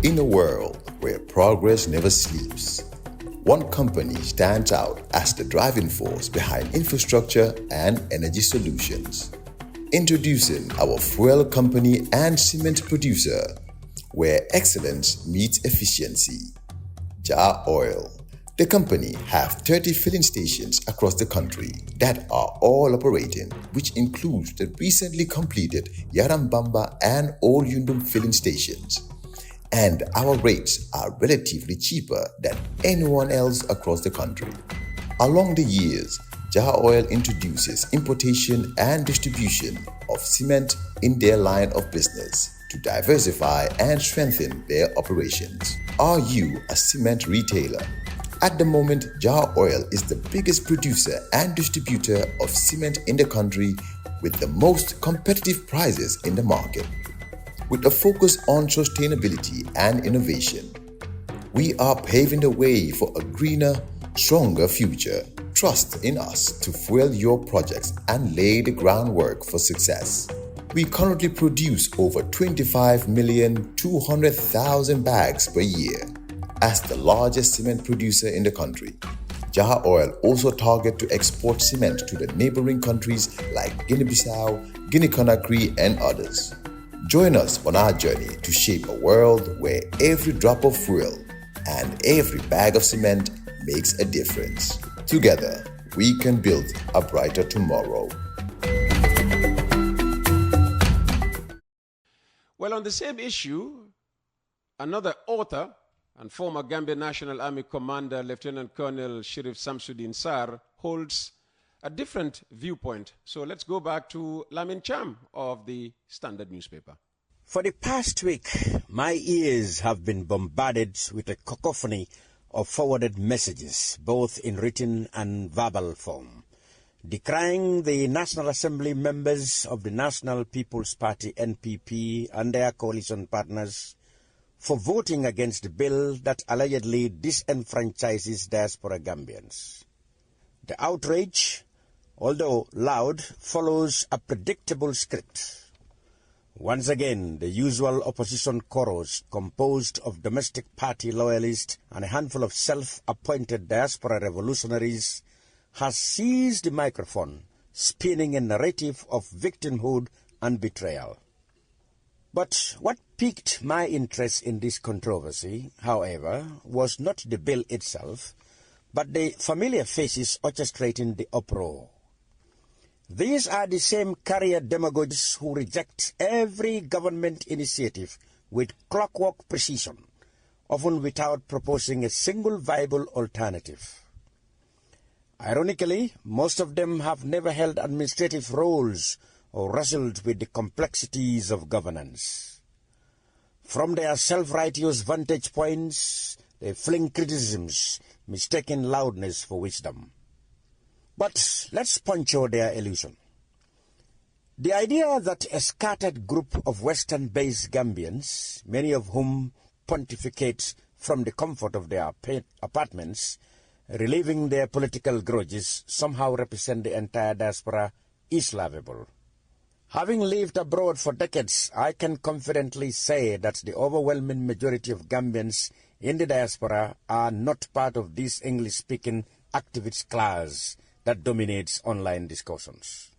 In a world where progress never sleeps, one company stands out as the driving force behind infrastructure and energy solutions. Introducing our fuel company and cement producer, where excellence meets efficiency. Jah Oil. The company have 30 filling stations across the country that are all operating, which includes the recently completed Yarambamba and Old Yundum filling stations. And our rates are relatively cheaper than anyone else across the country. Along the years, Jah Oil introduces importation and distribution of cement in their line of business to diversify and strengthen their operations. Are you a cement retailer? At the moment, Jah Oil is the biggest producer and distributor of cement in the country with the most competitive prices in the market. With a focus on sustainability and innovation, we are paving the way for a greener, stronger future. Trust in us to fuel your projects and lay the groundwork for success. We currently produce over 25,200,000 bags per year. As the largest cement producer in the country, Jah Oil also targets to export cement to the neighboring countries like Guinea-Bissau, Guinea-Conakry, and others. Join us on our journey to shape a world where every drop of fuel and every bag of cement makes a difference. Together, we can build a brighter tomorrow. Well, on the same issue, another author and former Gambia National Army Commander Lieutenant Colonel Sheriff Samsudeen Sarr holds a different viewpoint. So let's go back to Lamin Cham of the Standard newspaper. For the past week, my ears have been bombarded with a cacophony of forwarded messages, both in written and verbal form, decrying the National Assembly members of the National People's Party NPP and their coalition partners for voting against the bill that allegedly disenfranchises diaspora Gambians. The outrage, although loud, follows a predictable script. Once again, the usual opposition chorus, composed of domestic party loyalists and a handful of self-appointed diaspora revolutionaries, has seized the microphone, spinning a narrative of victimhood and betrayal. But what piqued my interest in this controversy, however, was not the bill itself, but the familiar faces orchestrating the uproar. These are the same career demagogues who reject every government initiative with clockwork precision, often without proposing a single viable alternative. Ironically, most of them have never held administrative roles or wrestled with the complexities of governance. From their self-righteous vantage points, they fling criticisms, mistaking loudness for wisdom. But let's puncture their illusion. The idea that a scattered group of Western-based Gambians, many of whom pontificate from the comfort of their apartments, relieving their political grudges, somehow represent the entire diaspora is laughable. Having lived abroad for decades, I can confidently say that the overwhelming majority of Gambians in the diaspora are not part of this English-speaking activist class that dominates online discussions.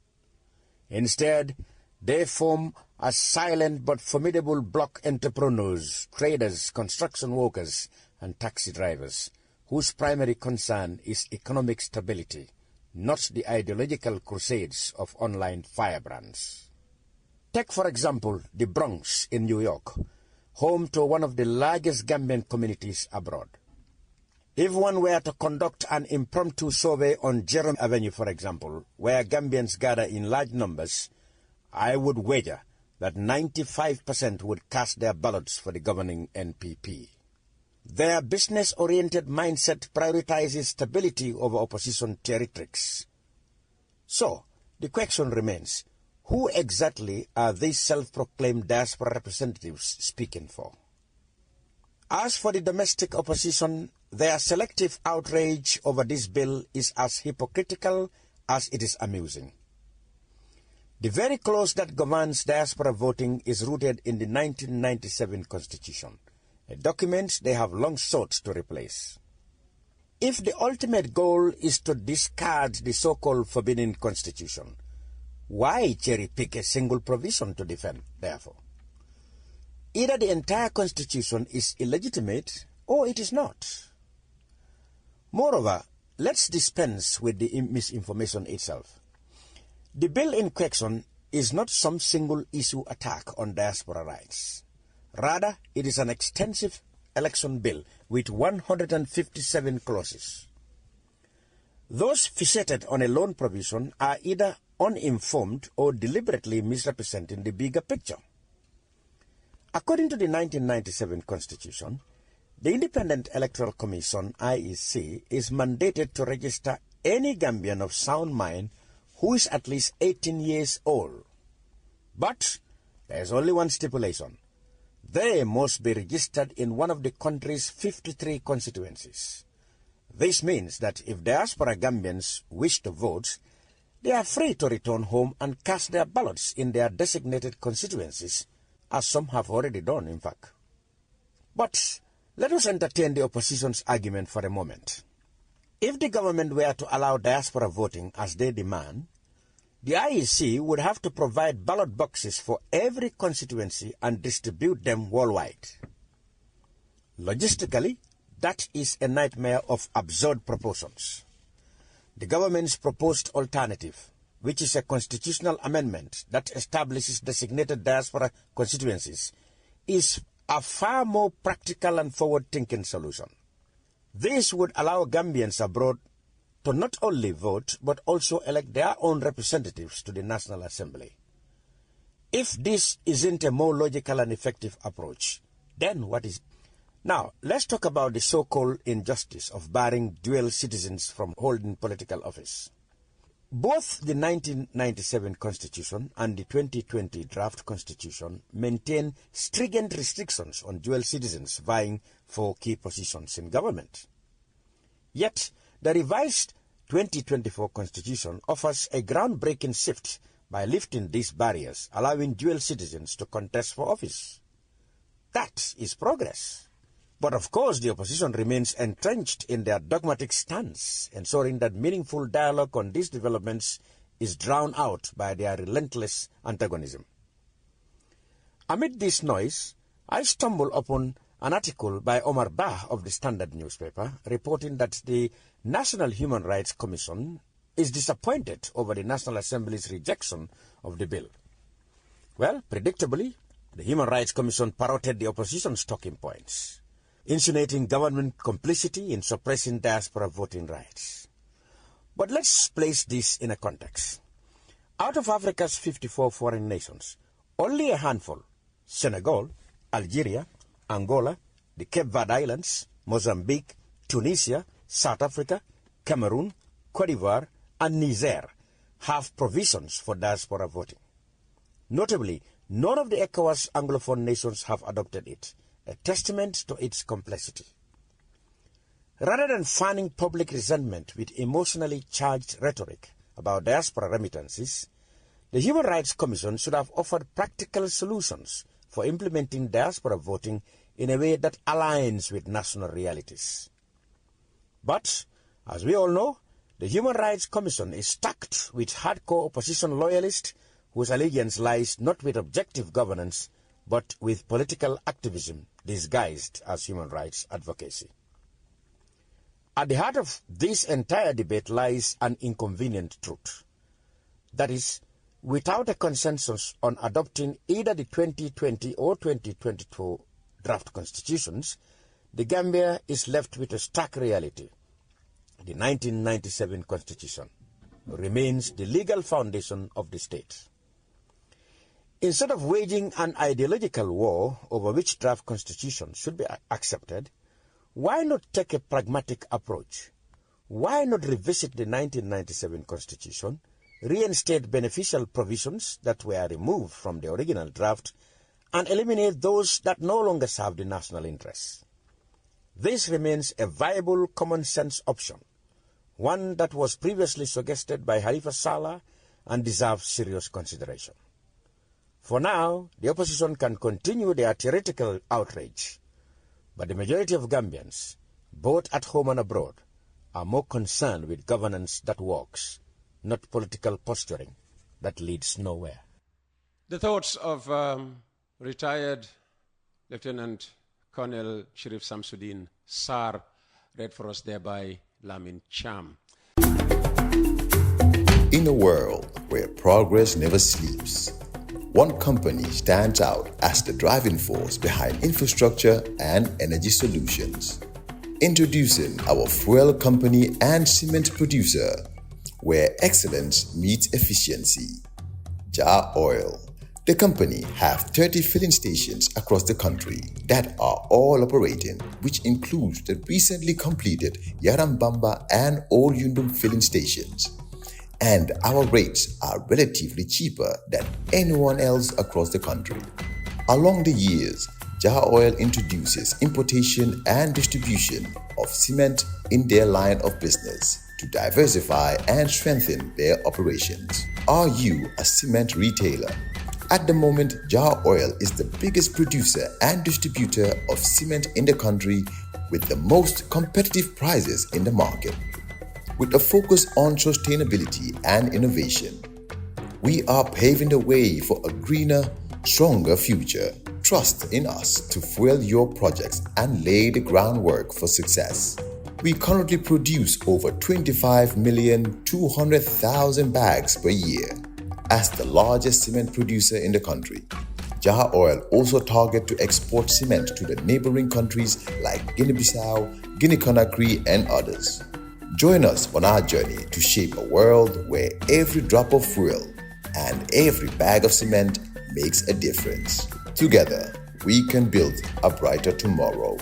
Instead, they form a silent but formidable bloc entrepreneurs, traders, construction workers, and taxi drivers, whose primary concern is economic stability, not the ideological crusades of online firebrands. Take, for example, the Bronx in New York, home to one of the largest Gambian communities abroad. If one were to conduct an impromptu survey on Jerome Avenue, for example, where Gambians gather in large numbers, I would wager that 95% would cast their ballots for the governing NPP. Their business-oriented mindset prioritizes stability over opposition theatrics. So, the question remains, who exactly are these self-proclaimed diaspora representatives speaking for? As for the domestic opposition, their selective outrage over this bill is as hypocritical as it is amusing. The very clause that governs diaspora voting is rooted in the 1997 Constitution, a document they have long sought to replace. If the ultimate goal is to discard the so-called forbidden constitution, why cherry-pick a single provision to defend, therefore? Either the entire constitution is illegitimate or it is not. Moreover, let's dispense with the misinformation itself. The bill in question is not some single-issue attack on diaspora rights. Rather, it is an extensive election bill with 157 clauses. Those fixated on a loan provision are either uninformed or deliberately misrepresenting the bigger picture. According to the 1997 Constitution, the Independent Electoral Commission, IEC, is mandated to register any Gambian of sound mind who is at least 18 years old. But there is only one stipulation. They must be registered in one of the country's 53 constituencies. This means that if diaspora Gambians wish to vote, they are free to return home and cast their ballots in their designated constituencies, as some have already done, in fact. But let us entertain the opposition's argument for a moment. If the government were to allow diaspora voting as they demand, the IEC would have to provide ballot boxes for every constituency and distribute them worldwide. Logistically, that is a nightmare of absurd proportions. The government's proposed alternative, which is a constitutional amendment that establishes designated diaspora constituencies, is a far more practical and forward-thinking solution. This would allow Gambians abroad to not only vote, but also elect their own representatives to the National Assembly. If this isn't a more logical and effective approach, then what is? Now, let's talk about the so-called injustice of barring dual citizens from holding political office. Both the 1997 Constitution and the 2020 Draft Constitution maintain stringent restrictions on dual citizens vying for key positions in government. Yet, the revised 2024 Constitution offers a groundbreaking shift by lifting these barriers, allowing dual citizens to contest for office. That is progress. But of course, the opposition remains entrenched in their dogmatic stance, ensuring that meaningful dialogue on these developments is drowned out by their relentless antagonism. Amid this noise, I stumble upon an article by Omar Bah of the Standard newspaper reporting that the National Human Rights Commission is disappointed over the National Assembly's rejection of the bill. Well, predictably, the Human Rights Commission parroted the opposition's talking points, insinuating government complicity in suppressing diaspora voting rights. But let's place this in a context. Out of Africa's 54 foreign nations, only a handful, Senegal, Algeria, Angola, the Cape Verde Islands, Mozambique, Tunisia, South Africa, Cameroon, Cote d'Ivoire, and Niger, have provisions for diaspora voting. Notably, none of the ECOWAS Anglophone nations have adopted it, a testament to its complexity. Rather than fanning public resentment with emotionally charged rhetoric about diaspora remittances, the Human Rights Commission should have offered practical solutions for implementing diaspora voting in a way that aligns with national realities. But, as we all know, the Human Rights Commission is stacked with hardcore opposition loyalists whose allegiance lies not with objective governance, but with political activism disguised as human rights advocacy. At the heart of this entire debate lies an inconvenient truth. That is, without a consensus on adopting either the 2020 or 2022 draft constitutions, the Gambia is left with a stark reality. The 1997 Constitution remains the legal foundation of the state. Instead of waging an ideological war over which draft constitution should be accepted, why not take a pragmatic approach? Why not revisit the 1997 Constitution, reinstate beneficial provisions that were removed from the original draft, and eliminate those that no longer serve the national interest? This remains a viable common-sense option, one that was previously suggested by Halifa Sallah and deserves serious consideration. For now, the opposition can continue their theoretical outrage, But the majority of Gambians, both at home and abroad, are more concerned with governance that works, not political posturing that leads nowhere. The thoughts of retired Lieutenant Colonel Sheriff Samsudeen Sarr, read for us there by Lamin Cham. In a world where progress never sleeps, one company stands out as the driving force behind infrastructure and energy solutions. Introducing our fuel company and cement producer, where excellence meets efficiency. Jah Oil. The company have 30 filling stations across the country that are all operating, which includes the recently completed Yarambamba and Old Yundum filling stations. And our rates are relatively cheaper than anyone else across the country. Along the years, Jah Oil introduces importation and distribution of cement in their line of business to diversify and strengthen their operations. Are you a cement retailer? At the moment, Jah Oil is the biggest producer and distributor of cement in the country with the most competitive prices in the market. With a focus on sustainability and innovation, we are paving the way for a greener, stronger future. Trust in us to fuel your projects and lay the groundwork for success. We currently produce over 25,200,000 bags per year. As the largest cement producer in the country, Jah Oil also targets to export cement to the neighboring countries like Guinea-Bissau, Guinea-Conakry, and others. Join us on our journey to shape a world where every drop of fuel and every bag of cement makes a difference. Together, we can build a brighter tomorrow.